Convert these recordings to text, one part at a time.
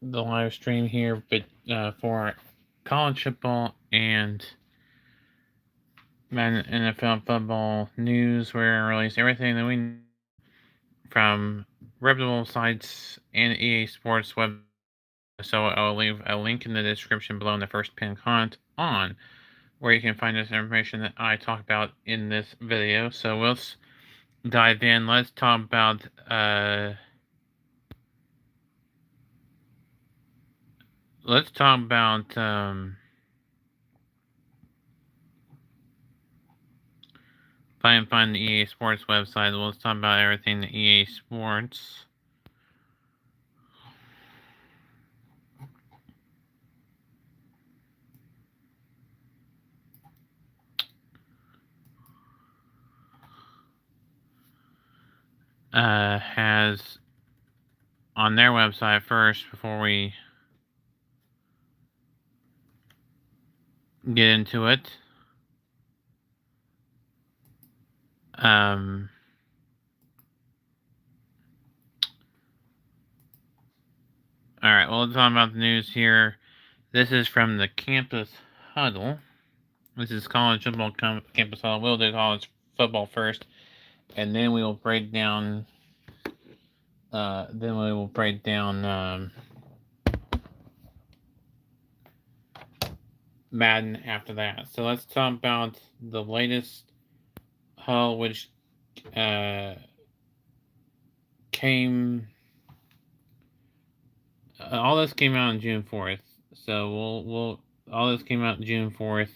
the live stream here, but for college football and Madden NFL football news, we're gonna release everything that we know from reputable sites and EA Sports web. So I'll leave a link in the description below in the first pinned comment on where you can find this information that I talk about in this video. So let's dive in. Let's talk about if I can find the EA Sports website. Let's talk about everything that EA Sports has on their website first before we get into it. Alright, well, let's talk about the news here. This is from the Campus Huddle. This is college football campus huddle. We'll do college football first, and then we will break down. Madden after that. So let's talk about the latest huddle, which came. All this came out on June 4th. So all this came out June 4th.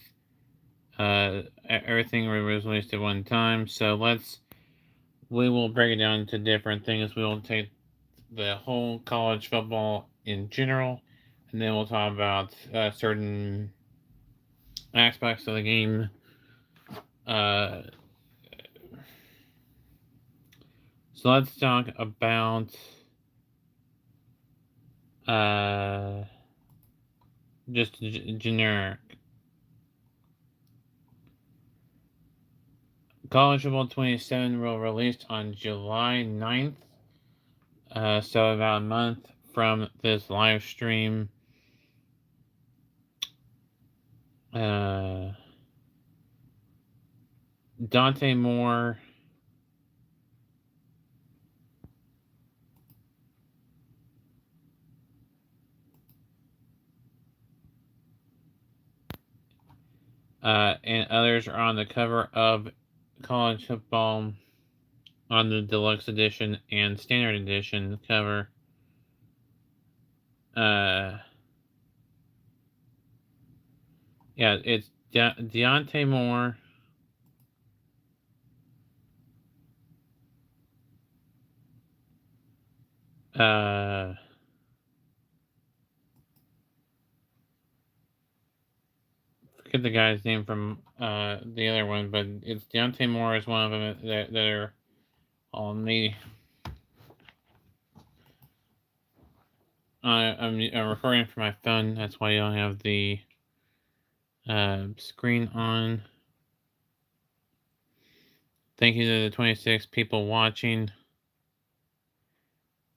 Everything was released at one time. So we will break it down into different things. We will take the whole college football in general, and then we'll talk about certain aspects of the game. So let's talk about just generic. College Football 27 will release on July 9th. So about a month from this live stream. Dante Moore and others are on the cover of College Football on the deluxe edition and standard edition cover. Yeah, it's Deontay Moore. Forget the guy's name from the other one, but it's Deontay Moore is one of them that are on the. I'm recording from my phone. That's why you don't have the screen on. Thank you to the 26 people watching.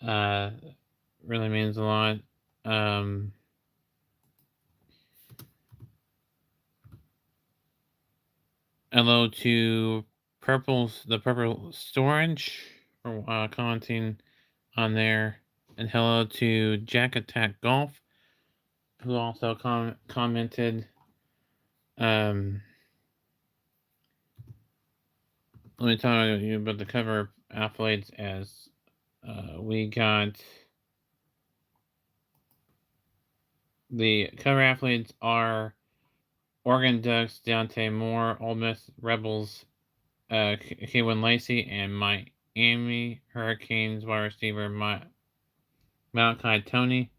Really means a lot. Hello to the Purple Storage for commenting on there. And hello to Jack Attack Golf, who also commented. Let me tell you about the cover athletes as we got the cover athletes are Oregon Ducks, Deontay Moore, Ole Miss Rebels, Kevin Lacey, and Miami Hurricanes wide receiver Malachi Tony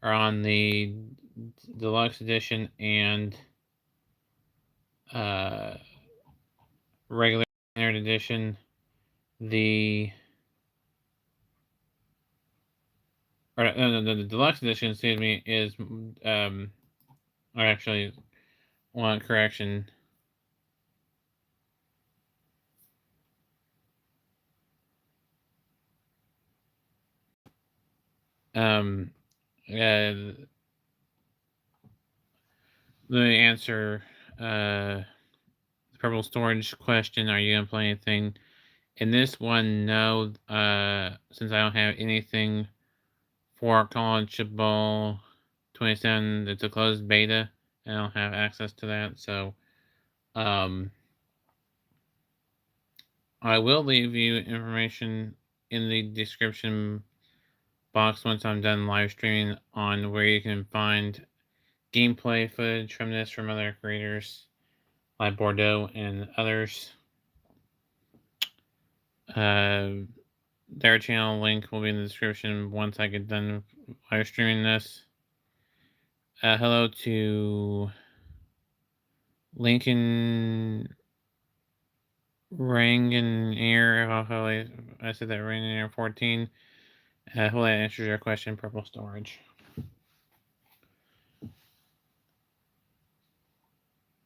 are on the deluxe edition and regular standard edition. The deluxe edition, excuse me, is or actually one correction. Let me answer the purple storage question. Are you gonna play anything? In this one, no. Since I don't have anything for college football 27, it's a closed beta. I don't have access to that, so um, I will leave you information in the description box once I'm done live streaming on where you can find gameplay footage from this from other creators like Bordeaux and others. Uh, their channel link will be in the description once I get done live streaming this. Hello to Lincoln Ranganier. Hopefully, I said that Ranganier 14. Hopefully, that answers your question. Purple storage.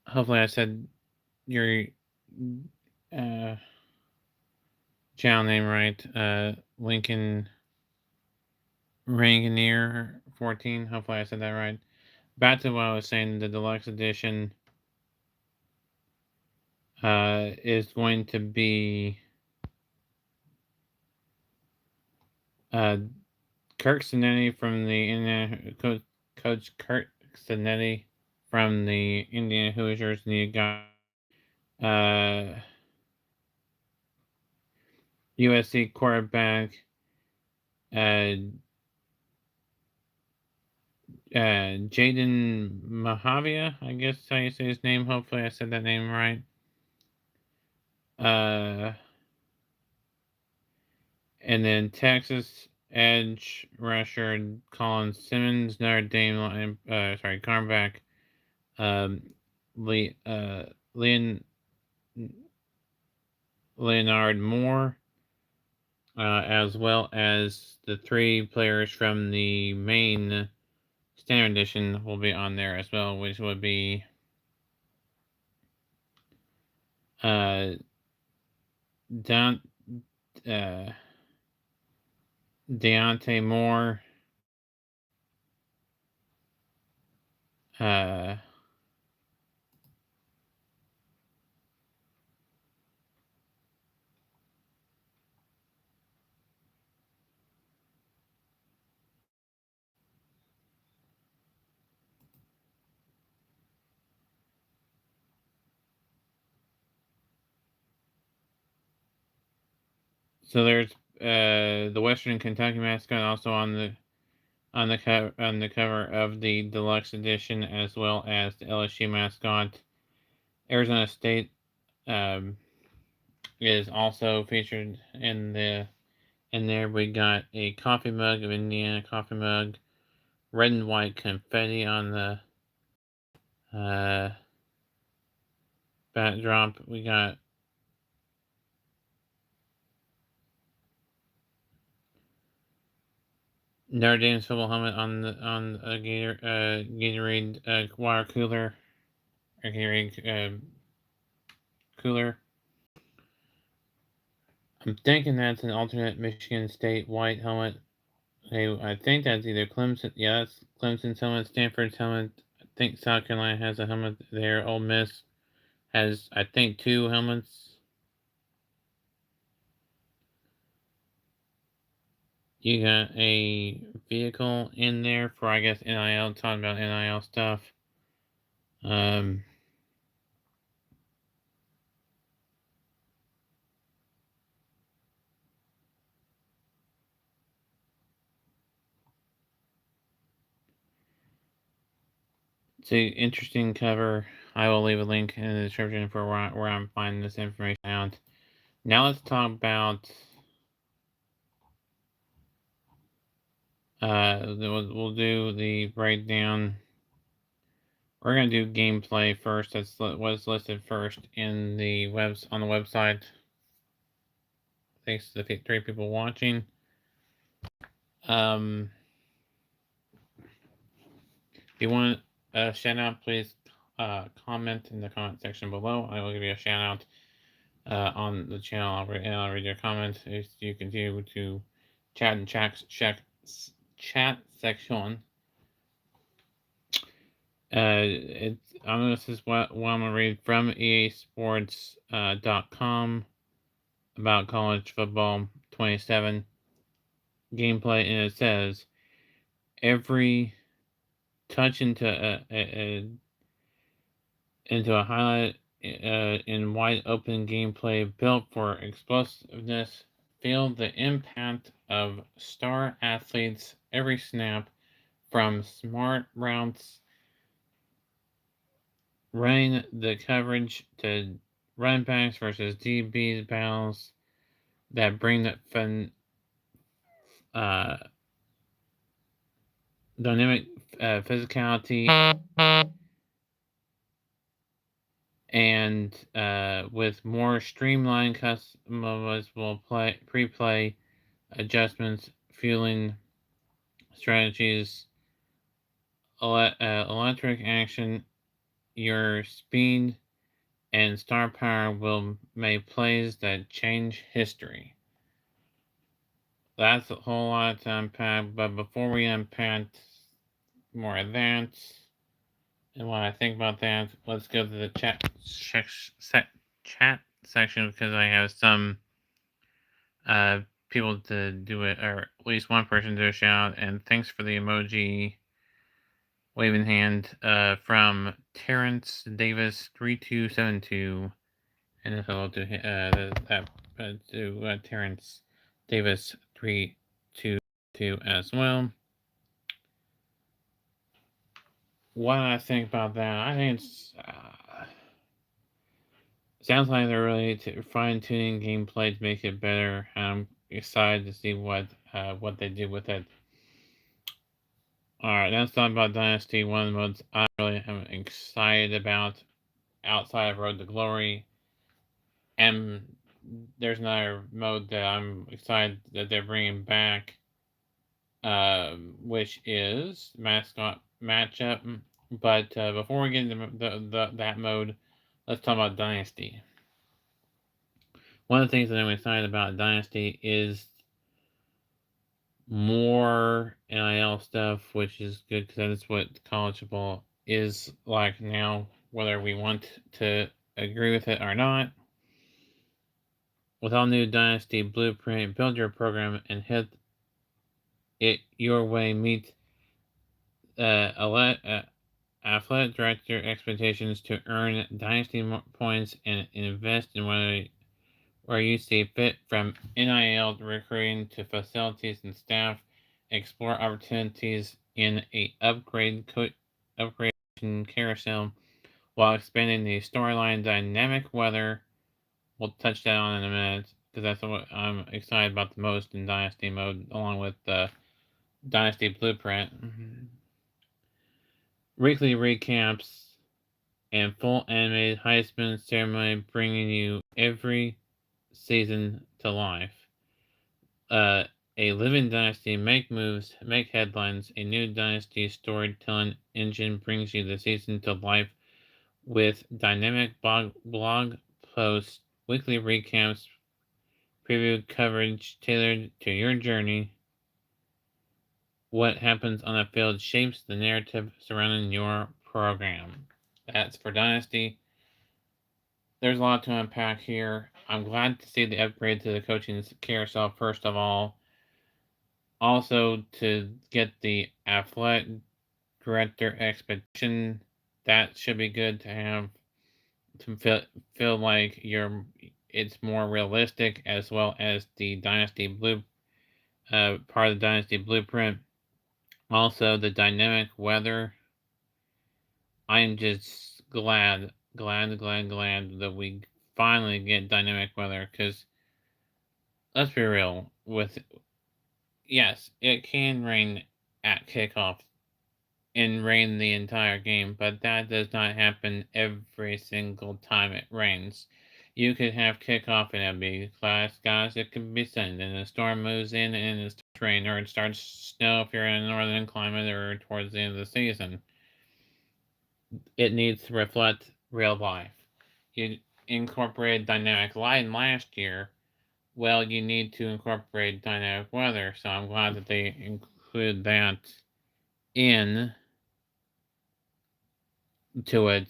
Hopefully, I said your uh, channel name right. Lincoln Ranganier 14. Hopefully, I said that right. Back to what I was saying. The deluxe edition is going to be uh, Kirk Cinetti from the Indiana Coach Kirk Cinetti from the Indiana Hoosiers. And you got uh, USC quarterback uh, Jaden Mahavia. I guess how you say his name. Hopefully, I said that name right. Uh, and then Texas edge rusher Colin Simmons, Notre Dame cornerback um, Le, Leon, Leonard Moore, as well as the 3 players from the main standard edition will be on there as well, which would be uh, Don, uh, Deontay Moore, uh, so there's the Western Kentucky mascot also on the cover of the deluxe edition, as well as the LSU mascot. Arizona State um, is also featured in there. We got a coffee mug of Indiana coffee mug, red and white confetti on the uh, backdrop. We got Notre Dame's football helmet on a Gatorade water cooler or Gatorade cooler. I'm thinking that's an alternate Michigan State white helmet. Okay, I think that's either Clemson. Yeah, that's Clemson's helmet, Stanford's helmet. I think South Carolina has a helmet there. Ole Miss has, I think, 2 helmets. You got a vehicle in there for, I guess, NIL, talking about NIL stuff. Um, it's an interesting cover. I will leave a link in the description for where I'm finding this information out. Now let's talk about. We'll do the breakdown. We're gonna do gameplay first. That's what's listed first in the on the website. Thanks to the 3 people watching. If you want a shout out, please comment in the comment section below. I will give you a shout out on the channel. I'll read your comments. If you continue to chat and chat section This is what I'm gonna read from EASports.com about college football 27 gameplay, and it says every touch into a highlight in wide open gameplay built for explosiveness. Feel the impact of star athletes every snap, from smart routes running the coverage to run backs versus DB battles that bring the uh, dynamic physicality, and with more streamlined customizable pre-play adjustments, fueling strategies, electric action, your speed and star power will make plays that change history. That's a whole lot to unpack, but before we unpack more of that and what I think about that, let's go to the chat section because I have some uh, people to do it, or at least one person to do a shout. And thanks for the emoji waving hand from Terrence Davis 3272, and hello to Terrence Davis 322 as well. What I think about that, I think it's sounds like they're really fine tuning gameplay to make it better. I'm excited to see what they do with it. Alright, let's talk about Dynasty. One of the modes I really am excited about outside of Road to Glory. And there's another mode that I'm excited that they're bringing back, which is mascot matchup. But before we get into that mode, let's talk about Dynasty. One of the things that I'm excited about Dynasty is more NIL stuff, which is good because that is what college football is like now, whether we want to agree with it or not. With all new Dynasty Blueprint, build your program and hit it your way. Meet athletic director expectations to earn Dynasty points and invest in where you see fit, from NIL recruiting to facilities and staff. Explore opportunities in a upgradation carousel while expanding the storyline. Dynamic weather, we'll touch that on in a minute because that's what I'm excited about the most in Dynasty mode, along with the Dynasty Blueprint. Weekly recaps and full animated Heisman ceremony, bringing you every season to life. A living dynasty, make moves, make headlines. A new dynasty storytelling engine brings you the season to life with dynamic blog posts, weekly recaps, preview coverage tailored to your journey. What happens on the field shapes the narrative surrounding your program. That's for Dynasty. There's a lot to unpack here. I'm glad to see the upgrade to the coaching carousel, first of all. Also, to get the athletic director expectation, that should be good to have, to feel like it's more realistic, as well as the part of the Dynasty Blueprint. Also, the dynamic weather. I am just glad that we finally get dynamic weather, because let's be real, yes, it can rain at kickoff and rain the entire game, but that does not happen every single time it rains. You could have kickoff and it'll be class guys, it could be sunny, and the storm moves in and it starts rain, or it starts snow if you're in a northern climate or towards the end of the season. It needs to reflect real life. You incorporated dynamic lighting last year. Well, you need to incorporate dynamic weather, so I'm glad that they include that in to it,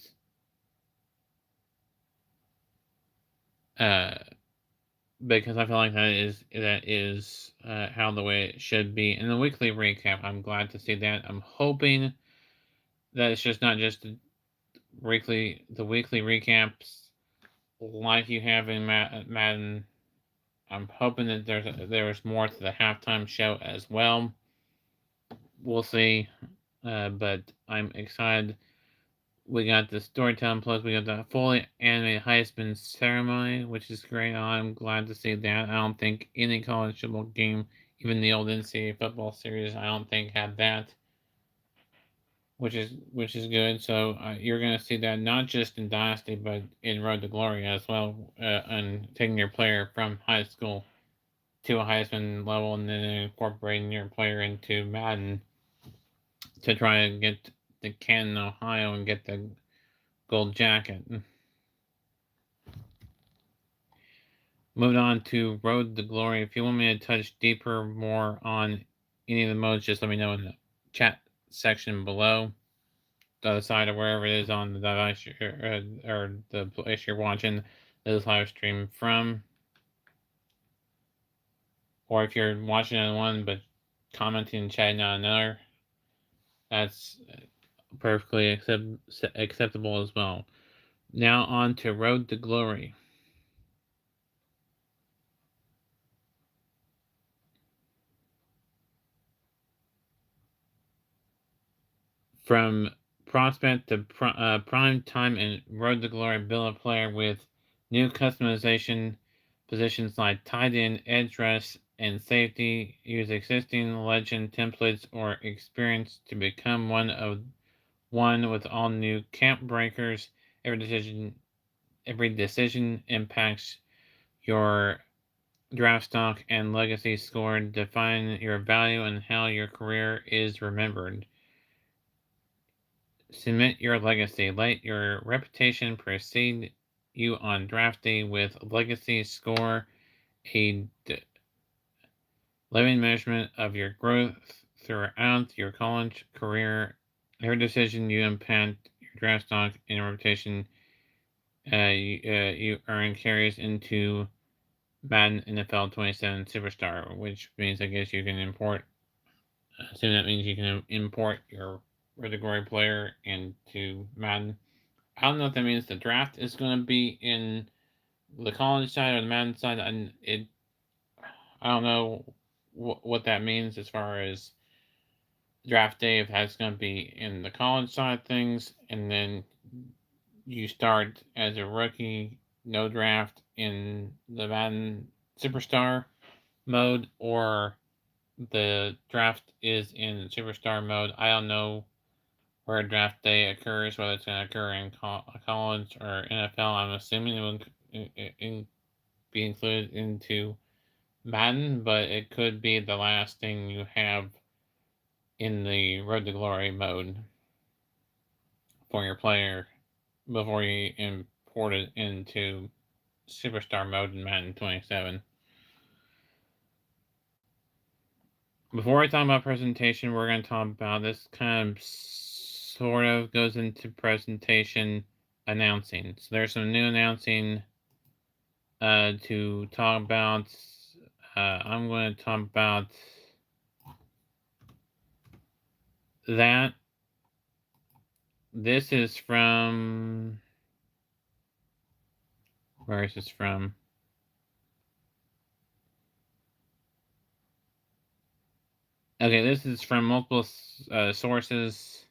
uh, because I feel like that is how the way it should be. In the weekly recap, I'm glad to see that. I'm hoping that it's just not just the weekly recaps like you have in Madden. I'm hoping that there's more to the halftime show as well. We'll see, but I'm excited. We got the storytelling plus we got the fully animated Heisman ceremony, which is great. I'm glad to see that. I don't think any college football game, even the old NCAA football series, I don't think had that, which is good. So you're gonna see that not just in Dynasty, but in Road to Glory as well, and taking your player from high school to a Heisman level, and then incorporating your player into Madden to try and get the Canton, Ohio, and get the gold jacket. Moving on to Road to Glory. If you want me to touch deeper more on any of the modes, just let me know in the chat section below, the other side or wherever it is on the device or the place you're watching this live stream from. Or if you're watching on one but commenting and chatting on another, that's perfectly acceptable as well. Now on to Road to Glory. From prospect to prime time and Road to Glory, build a player with new customization positions like tight end, edge rush, and safety. Use existing legend templates or experience to become one with all new camp breakers. Every decision impacts your draft stock and legacy score. Define your value and how your career is remembered. Cement your legacy. Let your reputation precede you on draft day with legacy score, a living measurement of your growth throughout your college career. Every decision you impact your draft stock and reputation you earn carries into Madden NFL 27 Superstar, which means I guess you can import. Assume that means you can import your category player into Madden. I don't know if that means the draft is going to be in the college side or the Madden side, and I don't know what that means as far as draft day. If that's going to be in the college side of things, and then you start as a rookie, no draft in the Madden Superstar mode, or the draft is in Superstar mode. I don't know where draft day occurs, whether it's going to occur in college or NFL. I'm assuming it will be included into Madden, but it could be the last thing you have in the Road to Glory mode for your player before you import it into Superstar mode in Madden 27. Before I talk about presentation, we're going to talk about this kind of sort of goes into presentation announcing. So there's some new announcing to talk about. I'm going to talk about that. This is from. Where is this from? Okay, this is from multiple sources.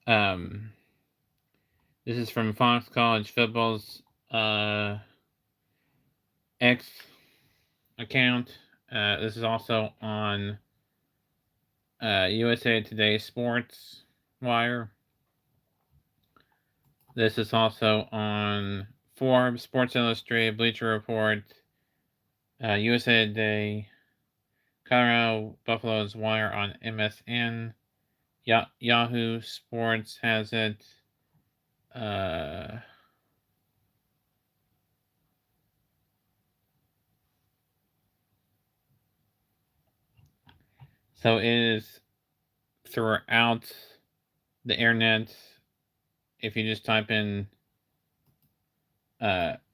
Um, this is from Fox College Football's X account. This is also on USA Today Sports Wire. This is also on Forbes, Sports Illustrated, Bleacher Report, USA Today, Colorado Buffaloes Wire on MSN, Yahoo Sports has it. Uh, So it is throughout the internet. If you just type in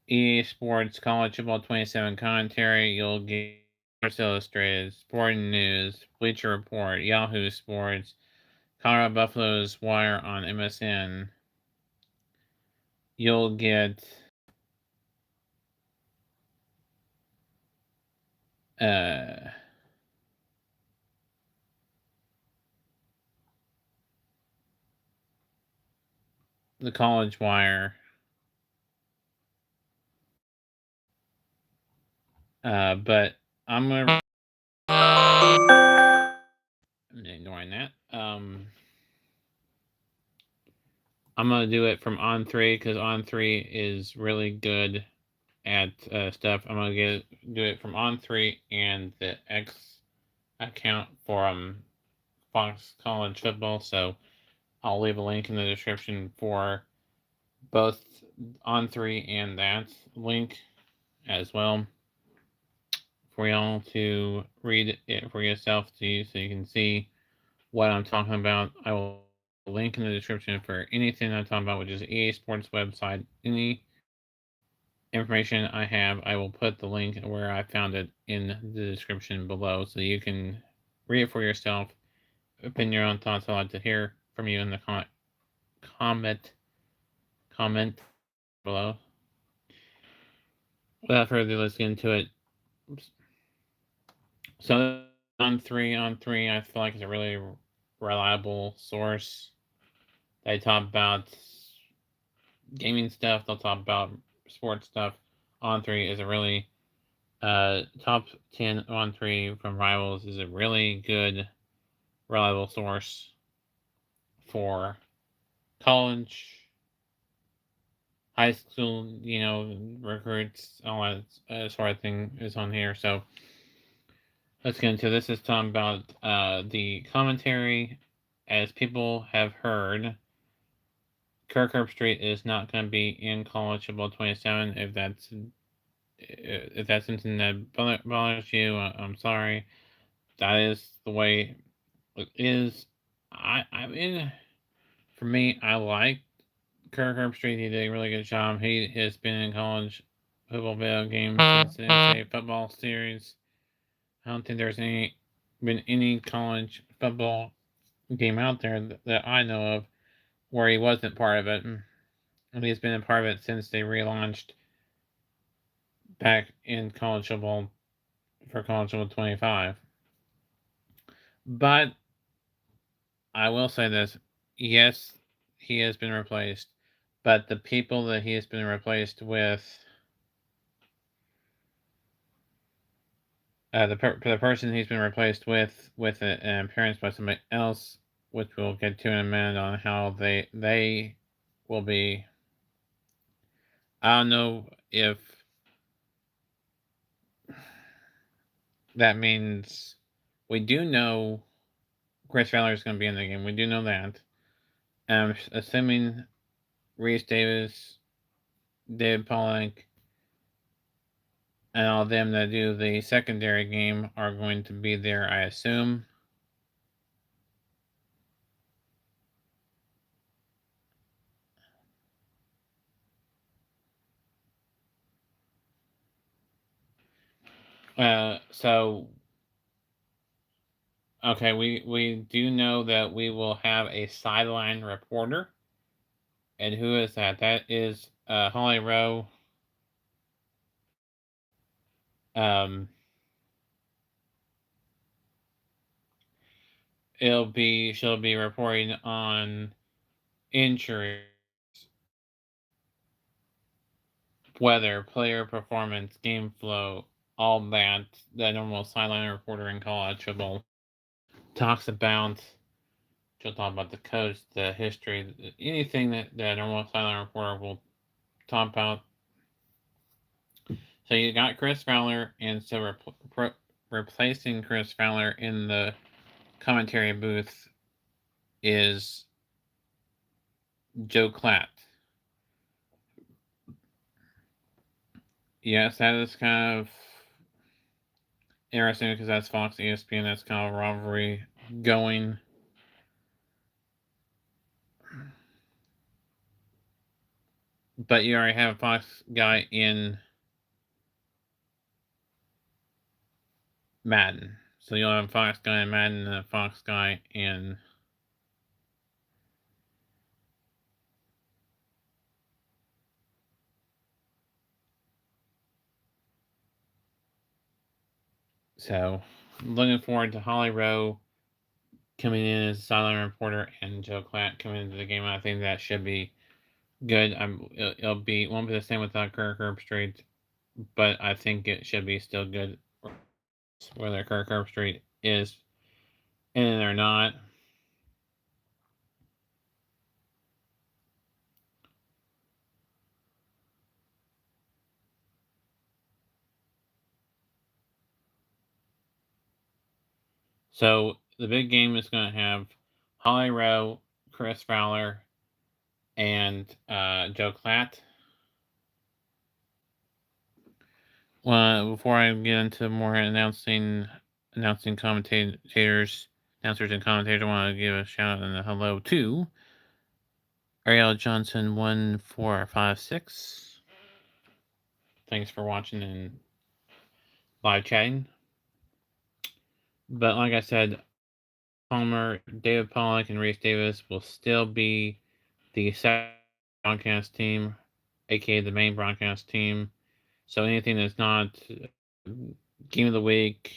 EA Sports College Football 27 commentary, you'll get Sports Illustrated, Sporting News, Bleacher Report, Yahoo Sports, Colorado Buffaloes Wire on MSN. You'll get uh, the College Wire. But I'm gonna ignoring that. I'm gonna do it from On3 because On3 is really good at stuff. I'm gonna do it from On3 and the X account for Fox College Football. So I'll leave a link in the description for both On3 and that link as well for y'all to read it for yourself so you can see what I'm talking about. I will link in the description for anything I'm talking about, which is EA Sports website. Any information I have, I will put the link where I found it in the description below so you can read it for yourself, pin your own thoughts. I'd like to hear from you in the comment below. Without further ado, let's get into it. Oops. So on three, I feel like it's a really reliable source. They talk about gaming stuff. They'll talk about sports stuff. On3 is a really top 10 On3 from Rivals is a really good, reliable source for college, high school, recruits, all that sort of thing is on here. So let's get into this. Is talking about the commentary. As people have heard, Kirk Herbstreit is not going to be in College Football 27. If that's something that bothers you, I'm sorry. That is the way it is. I mean, for me, I like Kirk Herbstreit. He did a really good job. He has been in college football video games since the NCAA football series. I don't think there's been any college football game out there that I know of where he wasn't part of it. And he's been a part of it since they relaunched back in college football for college football 25. But I will say this: yes, he has been replaced, but the people that he has been replaced with, the person he's been replaced with an appearance by somebody else, which we'll get to in a minute on how they will be. I don't know if that means we do know Chris Fowler is going to be in the game. We do know that. Assuming Reese Davis, David Pollock, and all of them that do the secondary game are going to be there, I assume. So okay, we do know that we will have a sideline reporter, and who is that? That is Holly Rowe. Um, she'll be reporting on injury, weather, player performance, game flow, all that normal sideline reporter in college football talks about. She'll talk about the coach, the history, anything that the normal sideline reporter will talk about. So you got Chris Fowler, and so replacing Chris Fowler in the commentary booth is Joe Klatt. Yes, that is kind of interesting because that's Fox, ESPN. That's kind of a rivalry going. But you already have a Fox guy in Madden, so you'll have a Fox guy in Madden and a Fox guy in. So, looking forward to Holly Rowe coming in as a sideline reporter and Joe Klatt coming into the game. I think that should be good. Won't be the same without Kirk Herbstreit, but I think it should be still good, whether Kirk Herbstreit is in it or not. So the big game is going to have Holly Rowe, Chris Fowler, and Joe Klatt. Well, before I get into more announcing commentators, announcers and commentators, I want to give a shout out and a hello to Ariel Johnson 1456. Thanks for watching and live chatting. But like I said, Palmer, David Pollock, and Reese Davis will still be the second broadcast team, aka the main broadcast team. So anything that's not game of the week,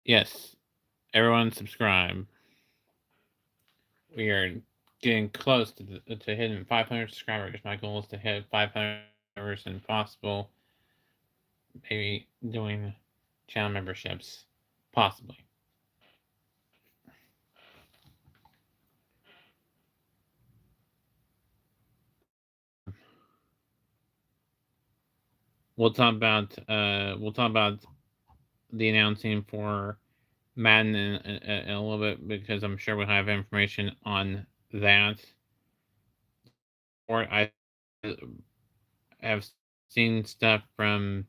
yes, everyone subscribe. We are getting close to hitting 500 subscribers. My goal is to hit 500 subscribers and possible. Maybe doing channel memberships, possibly. We'll talk about the announcing for Madden in a little bit because I'm sure we'll have information on that. Or I have seen stuff from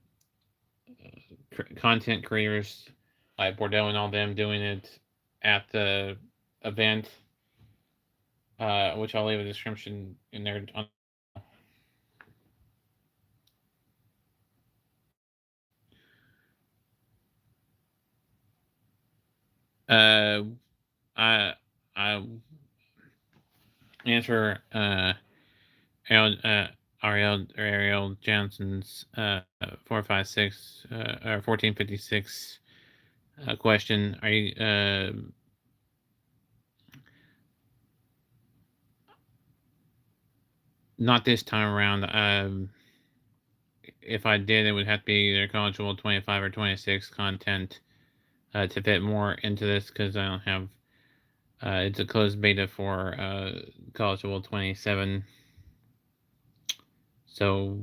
content creators like Bordeaux and all them doing it at the event, which I'll leave a description in there. Uh, I I answer Ariel Johnson's 456 or 1456 question. Are you not this time around? If I did, it would have to be either College Football 25 or 26 content to fit more into this because I don't have. It's a closed beta for College Football 27. So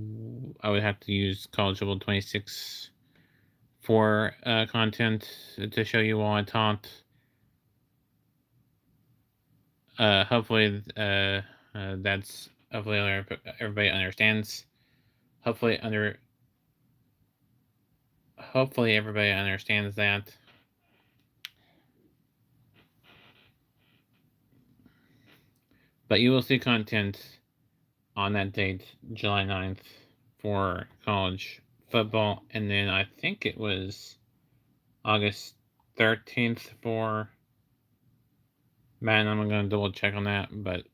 I would have to use College Football 26 for content to show you while I talked. Hopefully, that's hopefully everybody understands. Hopefully everybody understands that. But you will see content on that date, July 9th, for college football, and then I think it was August 13th for Madden. I'm going to double check on that, but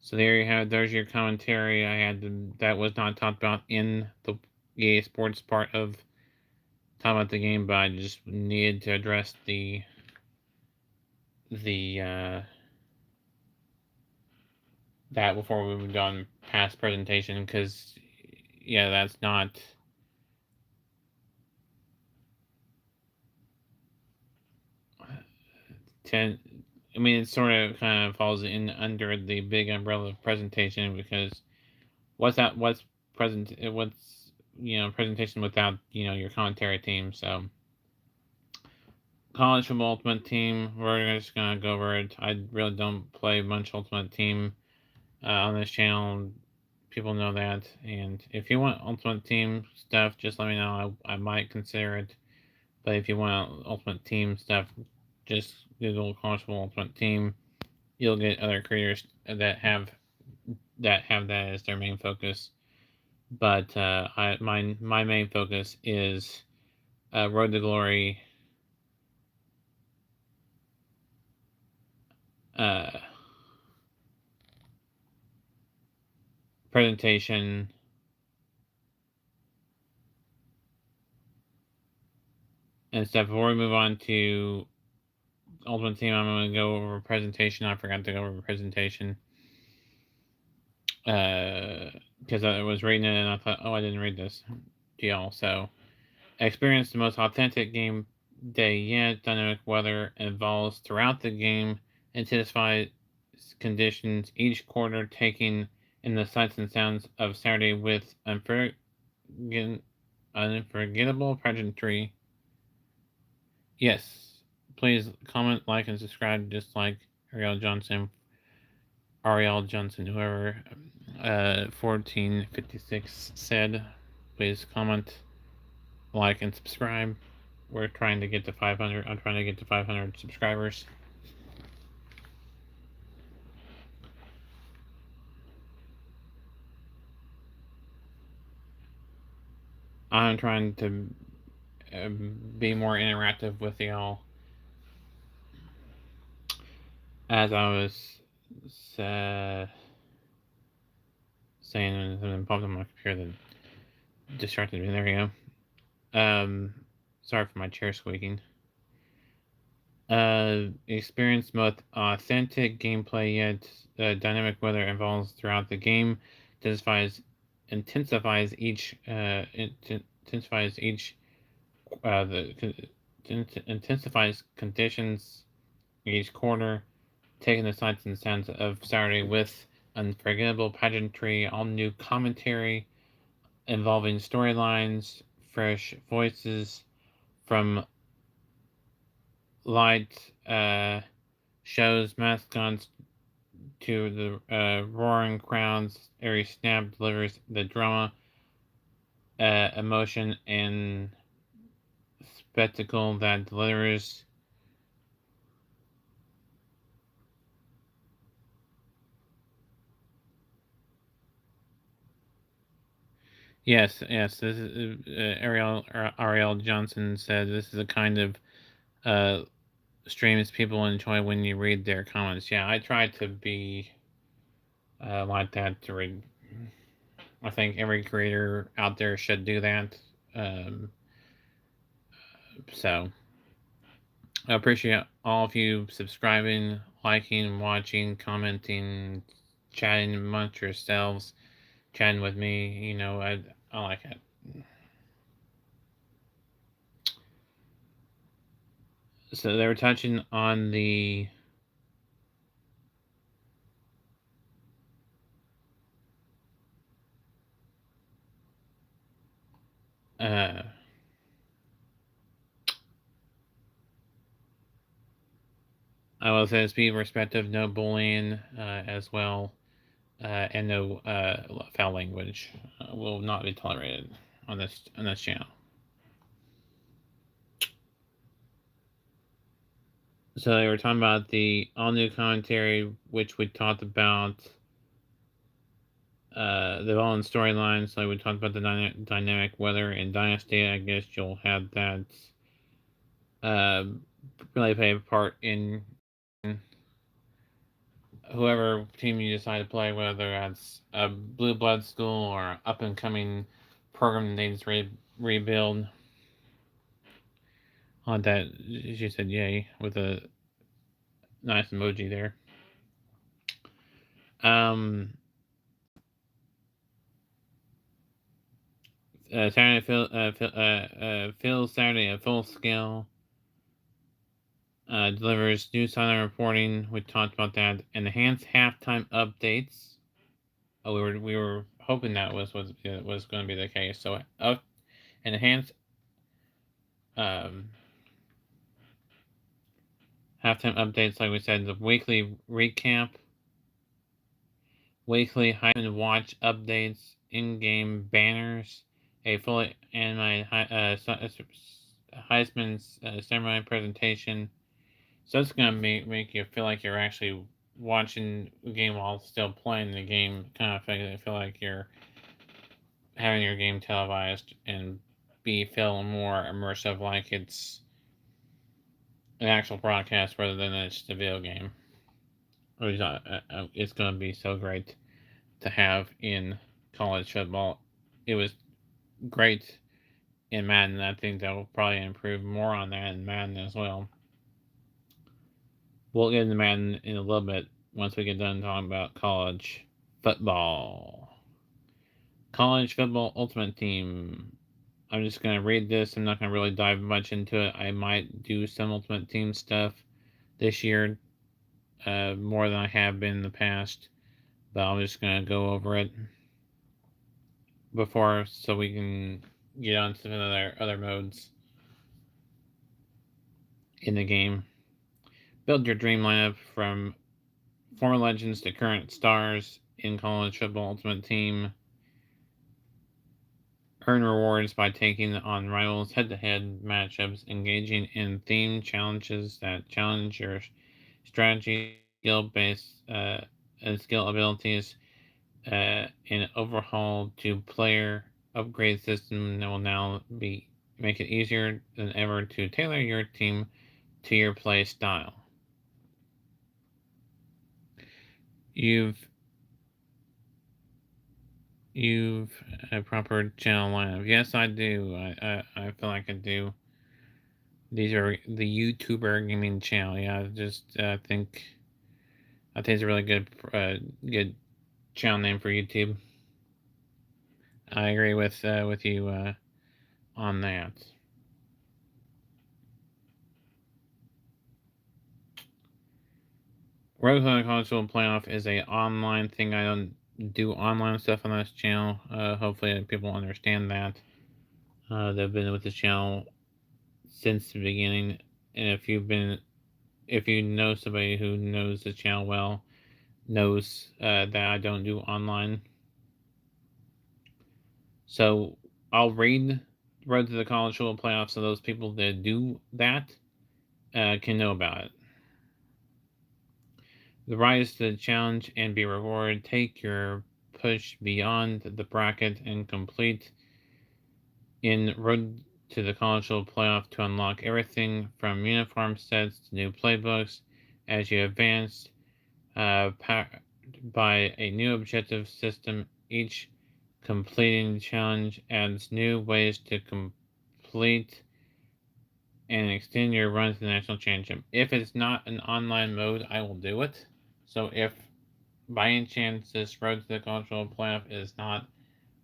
so there you have. There's your commentary. That was not talked about in the EA Sports part of talking about the game, but I just needed to address the that before we moved on past presentation because yeah, that's not. Ten, I mean, it sort of kind of falls in under the big umbrella of presentation because what's presentation without your commentary team. So college football ultimate team, we're just gonna go over it. I really don't play much ultimate team on this channel people know that. And if you want Ultimate Team stuff, just let me know. I might consider it. But if you want Ultimate Team stuff, just Google Constable Ultimate Team. You'll get other creators that have that as their main focus. But my main focus is Road to Glory, uh, presentation, and stuff. Before we move on to Ultimate Team, I'm going to go over presentation. I forgot to go over presentation because I was reading it and I thought, oh, I didn't read this to y'all. So, experience the most authentic game day yet. Dynamic weather evolves throughout the game. Intensify conditions each quarter, taking in the sights and sounds of Saturday with unforgettable pageantry. Yes, please comment, like, and subscribe, just like Ariel Johnson, whoever 1456 said. Please comment, like, and subscribe. We're trying to get to 500. I'm trying to get to 500 subscribers. I'm trying to be more interactive with y'all. As I was saying, something popped on my computer that distracted me. There we go. Sorry for my chair squeaking. Experience most authentic gameplay yet dynamic weather evolves throughout the game, intensifies each intensifies conditions each quarter, taking the sights and sounds of Saturday with unforgettable pageantry, all new commentary involving storylines, fresh voices from light shows, mascots to the roaring crowds. Every snap delivers the drama, emotion, and spectacle that delivers. Yes. This is Ariel Johnson said this is a kind of uh, streams people enjoy when you read their comments. Yeah, I try to be like that to read. I think every creator out there should do that. Um, so I appreciate all of you subscribing, liking, watching, commenting, chatting amongst yourselves, chatting with me. You know, I like it. So they were touching on the uh, I will say be respectful, no bullying as well, and no foul language will not be tolerated on this channel. So they were talking about the all new commentary, which we talked about the all in storylines. So we talked about the dynamic weather and dynasty. I guess you'll have that really play a part in whoever team you decide to play, whether that's a blue blood school or up and coming program that needs rebuild. On that, she said yay with a nice emoji there. Um, Saturday Phil Saturday at full scale. Delivers news silent reporting. We talked about that. Enhanced halftime updates. Oh, we were hoping that was going to be the case. So enhanced um, halftime updates, like we said, the weekly recap. weekly Heisman Watch updates, in-game banners, a fully animated Heisman ceremony presentation. So it's gonna make you feel like you're actually watching the game while still playing the game. Kind of feel like you're having your game televised and feel more immersive, like it's an actual broadcast rather than it's a video game. It's gonna be so great to have in college football. It was great in Madden. I think they'll probably improve more on that in Madden as well. We'll get into Madden in a little bit once we get done talking about college football. College football ultimate team. I'm just gonna read this. I'm not gonna really dive much into it. I might do some ultimate team stuff this year, more than I have been in the past. But I'm just gonna go over it before so we can get on to some other modes in the game. Build your dream lineup from former legends to current stars in college football ultimate team. Earn rewards by taking on rivals head-to-head matchups, engaging in themed challenges that challenge your strategy, skill-based and skill abilities, an overhaul to player upgrade system that will now be make it easier than ever to tailor your team to your play style. You've you've a proper channel lineup. Yes, I do. I feel like I do. These are the YouTuber gaming channel. Yeah, just I think it's a really good channel name for YouTube. I agree with you on that. Road to the Console Playoff is a online thing. I don't do online stuff on this channel. Hopefully, people understand that. They've been with this channel since the beginning, and if you know somebody who knows the channel well, knows that I don't do online. So I'll read Road to the College Football Playoff so those people that do that can know about it. The rise to the challenge and be rewarded. Take your push beyond the bracket and complete in Road to the College Football Playoff to unlock everything from uniform sets to new playbooks as you advance by a new objective system. Each completing the challenge adds new ways to complete and extend your run to the national championship. If it's not an online mode, I will do it. So if by any chance this Road to the Cultural Playoff is not,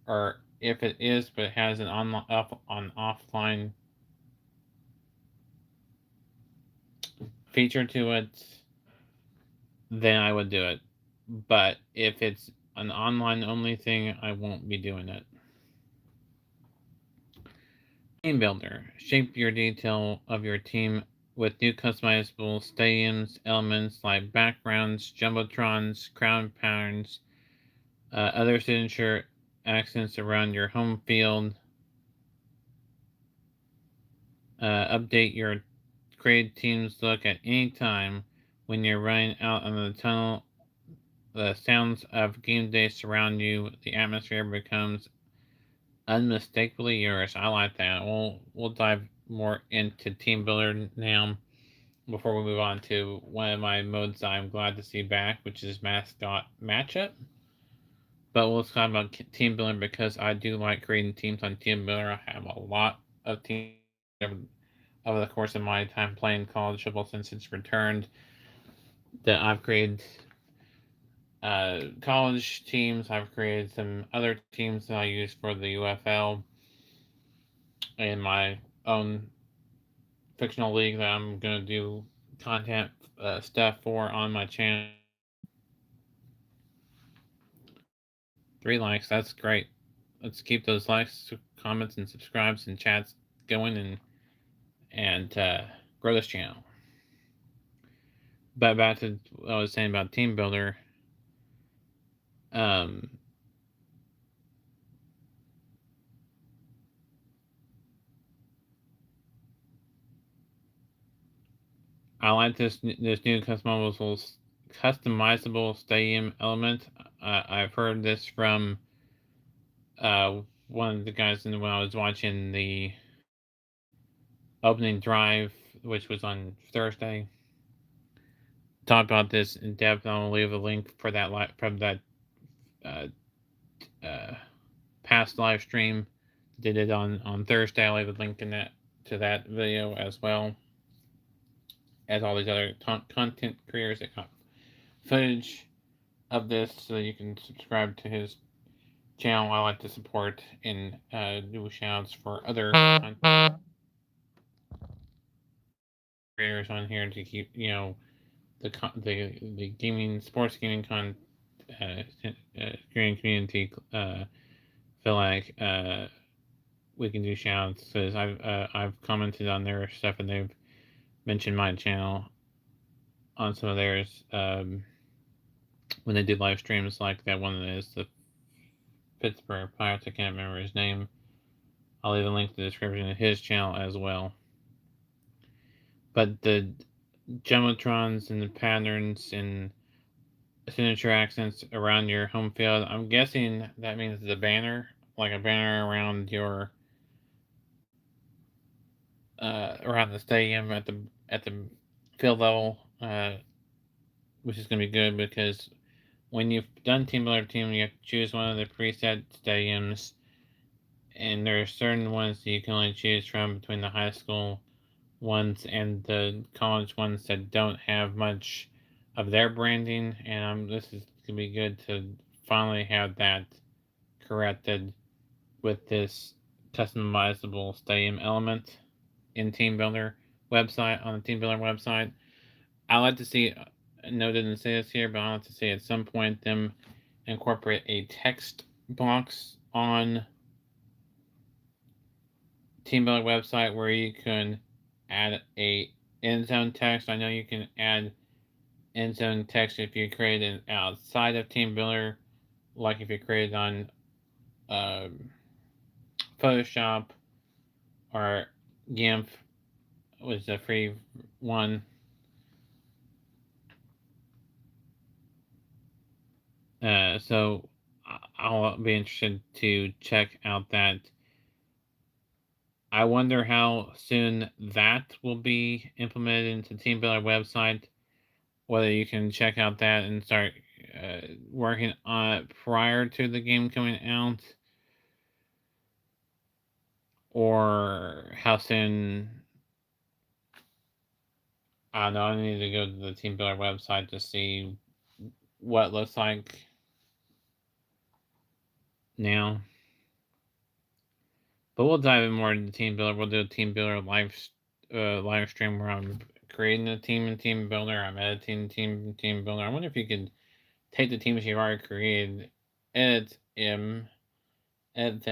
or if it is but it has an offline feature to it, then I would do it. But if it's an online only thing, I won't be doing it. Team Builder. Shape your detail of your team with new customizable stadiums, elements like backgrounds, jumbotrons, crown patterns, other signature accents around your home field. Update your created team's look at any time when you're running out on the tunnel. The sounds of game day surround you. The atmosphere becomes unmistakably yours. I like that. We'll dive more into Team Builder now before we move on to one of my modes I'm glad to see back, which is Mascot Matchup. But we'll talk about Team Builder because I do like creating teams on Team Builder. I have a lot of teams over the course of my time playing college football since it's returned that I've created college teams. I've created some other teams that I use for the UFL and my own fictional league that I'm gonna do content stuff for on my channel. 3 likes, that's great. Let's keep those likes, comments, and subscribes and chats going and grow this channel. But back to what I was saying about Team Builder. Um, I like this new customizable stadium element. I've heard this from one of the guys when I was watching the opening drive, which was on Thursday. Talked about this in depth. I'll leave a link for that from that uh, uh, past live stream. Did it on Thursday. I'll leave a link in that to that video as well as all these other content creators that got footage of this, so you can subscribe to his channel. I like to support and do shouts for other content creators on here to keep the gaming sports gaming gaming community feel like we can do shouts, because I've commented on their stuff and they've mentioned my channel on some of theirs when they do live streams, like that one that is the Pittsburgh Pirates. I can't remember his name. I'll leave a link in the description of his channel as well. But the jumbotrons and the patterns and signature accents around your home field, I'm guessing that means the banner, like a banner around your around the stadium at the field level, which is going to be good because when you've done team builder team, you have to choose one of the preset stadiums, and there are certain ones that you can only choose from between the high school ones and the college ones that don't have much of their branding. And this is gonna be good to finally have that corrected with this customizable stadium element in Team Builder website on the Team Builder website. I like to see. No, didn't say this here, but I like to see at some point them incorporate a text box on Team Builder website where you can add a end zone text. I know you can add end zone text if you create it outside of Team Builder, like if you create it on uh, Photoshop or GIMP, was a free one. So I'll be interested to check out that. I wonder how soon that will be implemented into Team Builder website. Whether you can check out that and start working on it prior to the game coming out, or how soon. I don't know. I need to go to the Team Builder website to see what it looks like now. But we'll dive in more into Team Builder. We'll do a Team Builder live stream where I'm creating a team in Team Builder. I'm editing Team Builder. I wonder if you could take the teams you've already created, edit them, and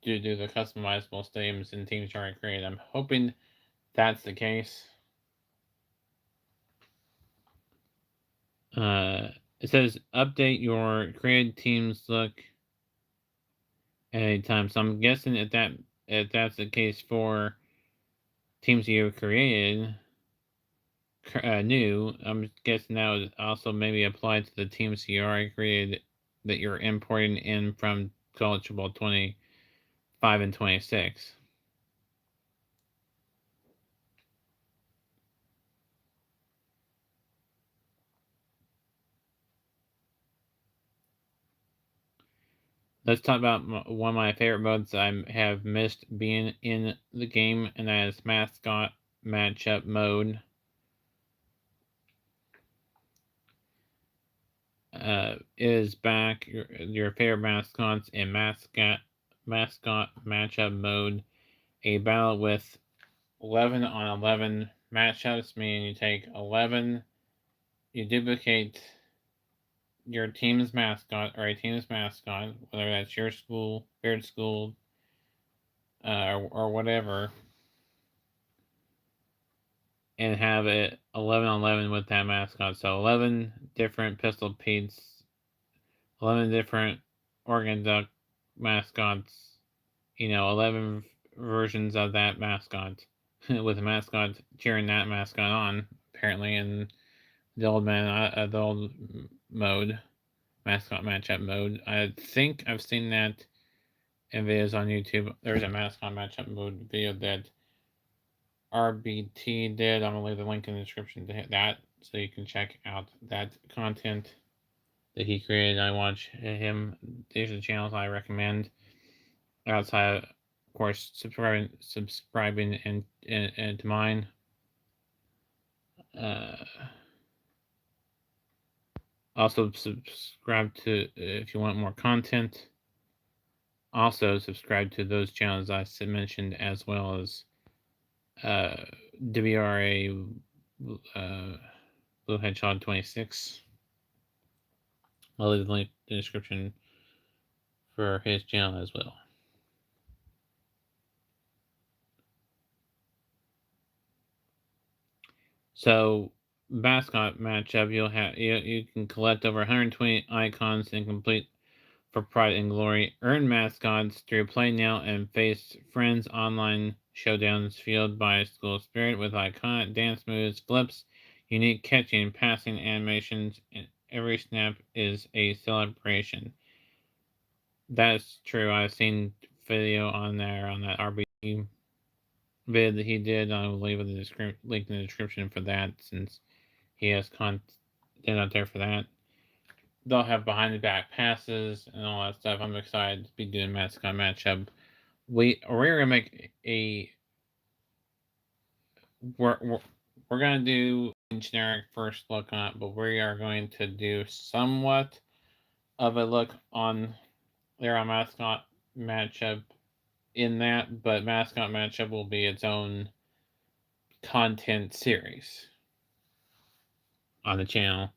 do the customizable stadiums and teams you already created. I'm hoping that's the case. It says update your created teams look at any time. So I'm guessing if that's the case for teams you created new, I'm guessing that would also maybe apply to the teams you already created that you're importing in from College Football 25 and 26. Let's talk about one of my favorite modes I have missed being in the game, and that is mascot matchup mode. Is back your favorite mascots in mascot matchup mode. A battle with 11 on 11 matchups, meaning you take 11, you duplicate your team's mascot or a team's mascot, whether that's your school, Beard School, or whatever, and have it 11 on 11 with that mascot. So 11 different Pistol Pete's 11 different Oregon Duck mascots, 11 versions of that mascot, with a mascot cheering that mascot on, apparently, in the old mode, mascot matchup mode. I think I've seen that in videos on YouTube. There's a mascot matchup mode video that RBT did. I'm gonna leave the link in the description to hit that, so you can check out that content that he created. I watch him. These are the channels I recommend. Outside, of course, subscribing and to mine. Uh, Also subscribe to if you want more content. Also subscribe to those channels I mentioned, as well as WRA Blue Hedgehog 26. I'll leave the link in the description for his channel as well. So, mascot matchup, you can collect over 120 icons and complete for pride and glory. Earn mascots through play now and face friends online showdowns fueled by school spirit with iconic dance moves, flips, unique catching, passing animations, and every snap is a celebration. That's true. I've seen video on there on that RB vid that he did. I will leave the link in the description for that, since he has content out there for that. They'll have behind the back passes and all that stuff. I'm excited to be doing mascot matchup. We're gonna make a we're gonna do a generic first look on it, but we are going to do somewhat of a look on their mascot matchup in that, but mascot matchup will be its own content series on the channel.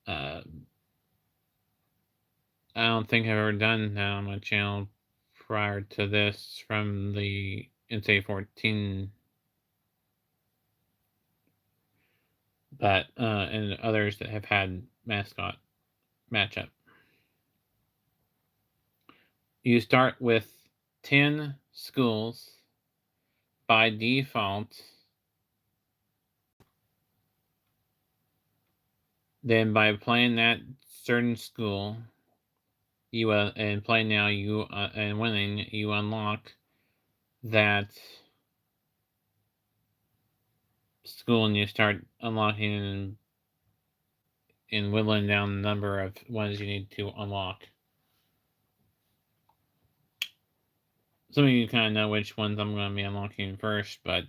I don't think I've ever done that on my channel prior to this from the NCAA 14, but and others that have had mascot matchup. You start with 10 schools by default. Then by playing that certain school, and playing now and winning, you unlock that school, and you start unlocking and whittling down the number of ones you need to unlock. Some of you kind of know which ones I'm going to be unlocking first, but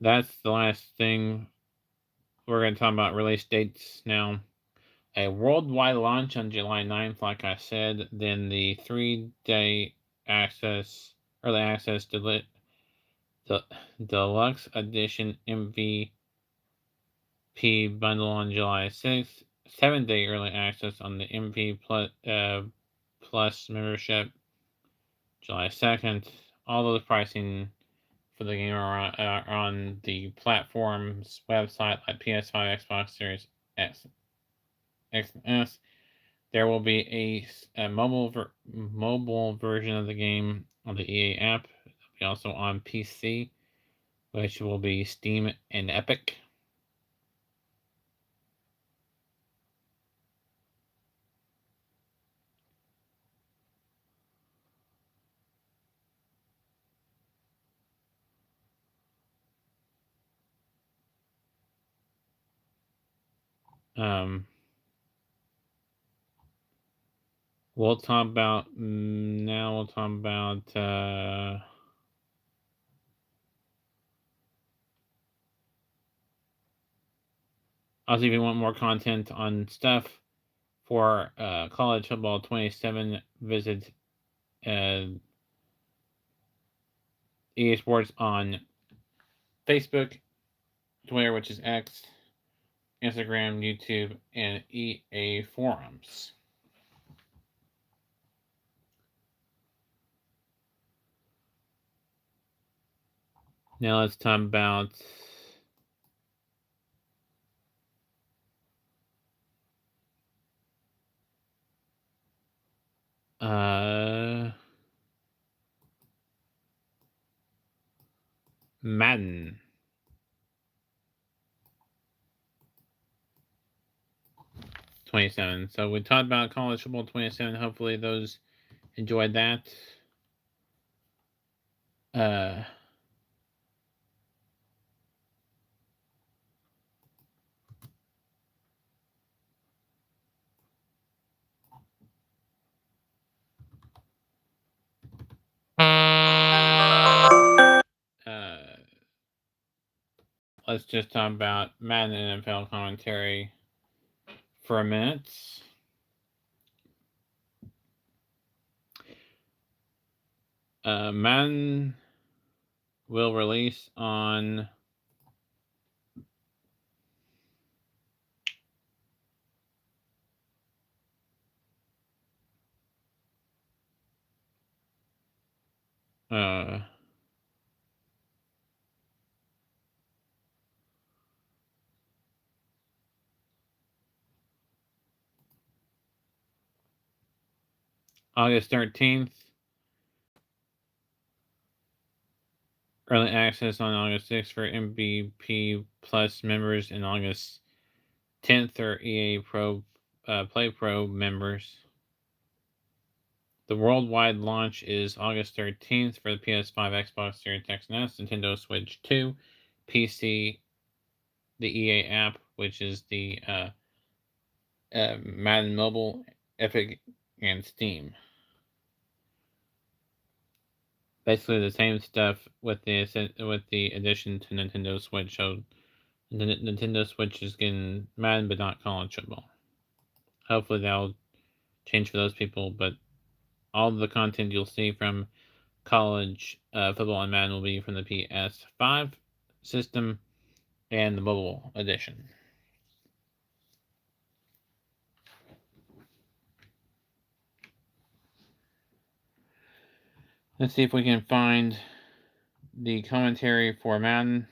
that's the last thing. We're going to talk about release dates now. A worldwide launch on July 9th, like I said. Then the 3-day early access the deluxe edition MVP bundle on July 6th. 7-day early access on the MVP plus membership July 2nd. All those pricing for the game are on the platform's website, like PS5, Xbox Series X, X and S. There will be a mobile version of the game on the EA app. It'll be also on PC, which will be Steam and Epic. We'll talk about now. We'll talk about also, if you want more content on stuff for college football 27, visit EA Sports on Facebook, Twitter, which is X, Instagram, YouTube, and EA forums. Now let's talk about Madden 27. So we talked about College Football 27. Hopefully those enjoyed that. Uh, uh, let's just talk about Madden NFL commentary for a minute. Madden will release on uh, August 13th. Early access on August 6th for MVP Plus members, and August 10th for EA Pro Play Pro members. The worldwide launch is August 13th for the PS5, Xbox Series X and S, Nintendo Switch 2, PC, the EA app, which is the Madden Mobile, Epic, and Steam. Basically the same stuff with the addition to Nintendo Switch. So the Nintendo Switch is getting Madden, but not college football. Hopefully that'll change for those people. But all of the content you'll see from college football and Madden will be from the PS5 system and the mobile edition. Let's see if we can find the commentary for Madden.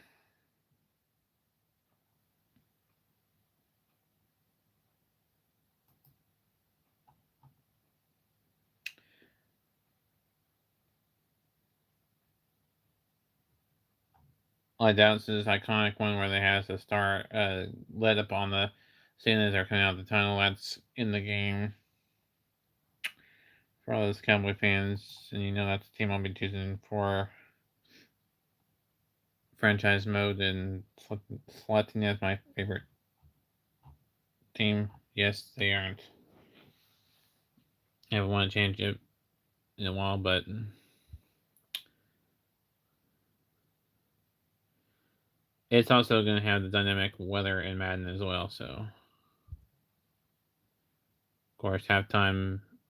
I doubt it's this iconic one where they have the star lit up on the scene as they're coming out of the tunnel. That's in the game. For all those Cowboy fans, and you know that's the team I'll be choosing for franchise mode and selecting as my favorite team. Yes, they aren't. I haven't want to change it in a while, but it's also going to have the dynamic weather in Madden as well. So, of course, halftime